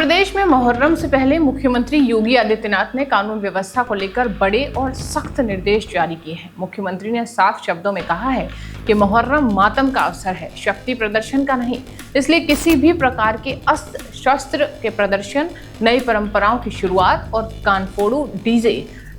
प्रदेश में मुहर्रम से पहले मुख्यमंत्री योगी आदित्यनाथ ने कानून व्यवस्था को लेकर बड़े और सख्त निर्देश जारी किए हैं। मुख्यमंत्री ने साफ शब्दों में कहा है कि मुहर्रम मातम का अवसर है, शक्ति प्रदर्शन का नहीं। इसलिए किसी भी प्रकार के अस्त्र शस्त्र के प्रदर्शन, नई परंपराओं की शुरुआत और कानफोड़ू डीजे,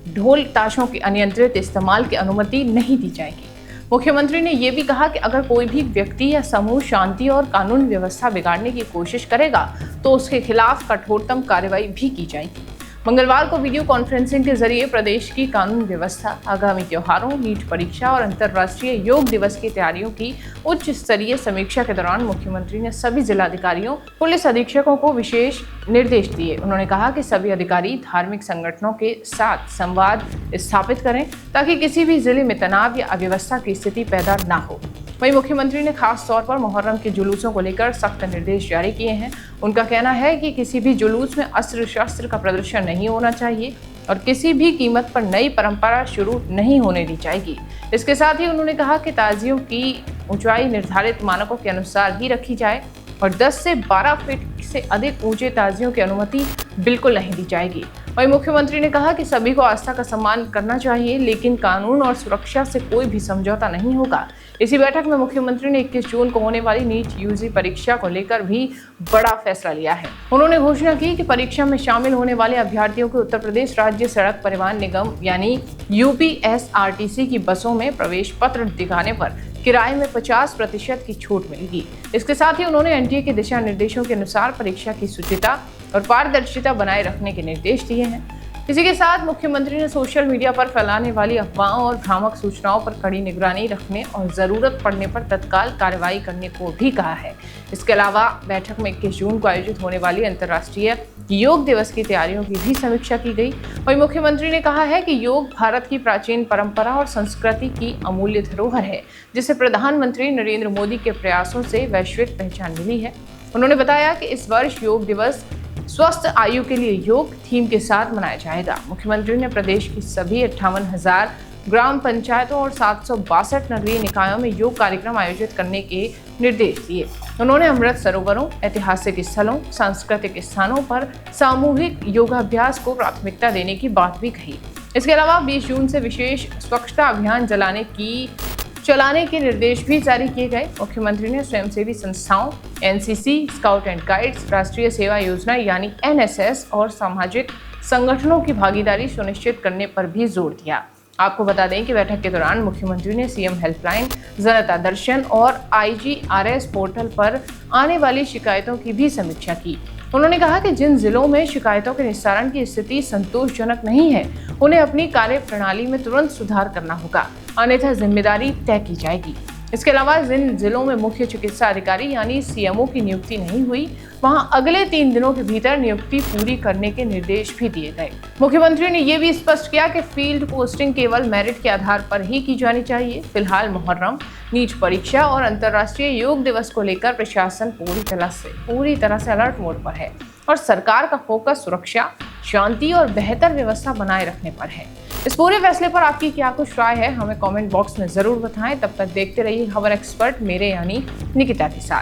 ढोल ताशों के अनियंत्रित इस्तेमाल की अनुमति नहीं दी जाएगी। मुख्यमंत्री ने यह भी कहा कि अगर कोई भी व्यक्ति या समूह शांति और कानून व्यवस्था बिगाड़ने की कोशिश करेगा तो उसके खिलाफ कठोरतम कार्रवाई भी की जाएगी। मंगलवार को वीडियो कॉन्फ्रेंसिंग के जरिए प्रदेश की कानून व्यवस्था, आगामी त्योहारों, नीट परीक्षा और अंतर्राष्ट्रीय योग दिवस की तैयारियों की उच्च स्तरीय समीक्षा के दौरान मुख्यमंत्री ने सभी जिलाधिकारियों, पुलिस अधीक्षकों को विशेष निर्देश दिए। उन्होंने कहा कि सभी अधिकारी धार्मिक संगठनों के साथ संवाद स्थापित करें ताकि किसी भी जिले में तनाव या अव्यवस्था की स्थिति पैदा न हो। वहीं मुख्यमंत्री ने खास तौर पर मुहर्रम के जुलूसों को लेकर सख्त निर्देश जारी किए हैं। उनका कहना है कि किसी भी जुलूस में अस्त्र शस्त्र का प्रदर्शन नहीं होना चाहिए और किसी भी कीमत पर नई परंपरा शुरू नहीं होने दी जाएगी। इसके साथ ही उन्होंने कहा कि ताजियों की ऊंचाई निर्धारित मानकों के अनुसार ही रखी जाए और 10 से 12 फीट से अधिक ऊंचे ताजियों की अनुमति बिल्कुल नहीं दी जाएगी। वहीं मुख्यमंत्री ने कहा कि सभी को आस्था का सम्मान करना चाहिए, लेकिन कानून और सुरक्षा से कोई भी समझौता नहीं होगा। इसी बैठक में मुख्यमंत्री ने 21 जून को होने वाली नीट यूजी परीक्षा को लेकर भी बड़ा फैसला लिया है। उन्होंने घोषणा की कि परीक्षा में शामिल होने वाले अभ्यर्थियों को उत्तर प्रदेश राज्य सड़क परिवहन निगम यानी यूपीएसआरटीसी की बसों में प्रवेश पत्र दिखाने पर किराए में 50% की छूट मिलेगी। इसके साथ ही उन्होंने एनटीए के दिशा निर्देशों के अनुसार परीक्षा की शुचिता और पारदर्शिता बनाए रखने के निर्देश दिए हैं। इसी के साथ मुख्यमंत्री ने सोशल मीडिया पर फैलाने वाली अफवाहों और भ्रामक सूचनाओं पर कड़ी निगरानी रखने और जरूरत पड़ने पर तत्काल कार्रवाई करने को भी कहा है। इसके अलावा बैठक में 21 जून को आयोजित होने वाली अंतर्राष्ट्रीय योग दिवस की तैयारियों की भी समीक्षा की गई। वहीं मुख्यमंत्री ने कहा है कि योग भारत की प्राचीन परंपरा और संस्कृति की अमूल्य धरोहर है, जिसे प्रधानमंत्री नरेंद्र मोदी के प्रयासों से वैश्विक पहचान मिली है। उन्होंने बताया कि इस वर्ष योग दिवस स्वस्थ आयु के लिए योग थीम के साथ मनाया जाएगा। मुख्यमंत्री ने प्रदेश की सभी 58,000 ग्राम पंचायतों और 762 नगरीय निकायों में योग कार्यक्रम आयोजित करने के निर्देश दिए। उन्होंने अमृत सरोवरों, ऐतिहासिक स्थलों, सांस्कृतिक स्थानों पर सामूहिक योगाभ्यास को प्राथमिकता देने की बात भी कही। इसके अलावा 20 जून से विशेष स्वच्छता अभियान चलाने के निर्देश भी जारी किए गए। मुख्यमंत्री ने स्वयंसेवी संस्थाओं, एनसीसी, स्काउट एंड गाइड्स, राष्ट्रीय सेवा योजना यानी एनएसएस और सामाजिक संगठनों की भागीदारी सुनिश्चित करने पर भी जोर दिया। आपको बता दें कि बैठक के दौरान मुख्यमंत्री ने सीएम हेल्पलाइन, जनता दर्शन और आईजीआरएस पोर्टल पर आने वाली शिकायतों की भी समीक्षा की। उन्होंने कहा कि जिन जिलों में शिकायतों के निस्तारण की स्थिति संतोषजनक नहीं है, उन्हें अपनी कार्य प्रणाली में तुरंत सुधार करना होगा, अन्यथा जिम्मेदारी तय की जाएगी। इसके अलावा जिन जिलों में मुख्य चिकित्सा अधिकारी यानी सीएमओ की नियुक्ति नहीं हुई, वहां अगले 3 दिनों के भीतर नियुक्ति पूरी करने के निर्देश भी दिए गए। मुख्यमंत्री ने यह भी स्पष्ट किया कि फील्ड पोस्टिंग केवल मेरिट के आधार पर ही की जानी चाहिए। फिलहाल मुहर्रम, नीट परीक्षा और अंतर्राष्ट्रीय योग दिवस को लेकर प्रशासन पूरी तरह से अलर्ट मोड पर है और सरकार का फोकस सुरक्षा, शांति और बेहतर व्यवस्था बनाए रखने पर है। इस पूरे फैसले पर आपकी क्या कुछ राय है, हमें कमेंट बॉक्स में जरूर बताएं। तब तक देखते रहिए खबर एक्सपर्ट मेरे यानी निकिता के साथ।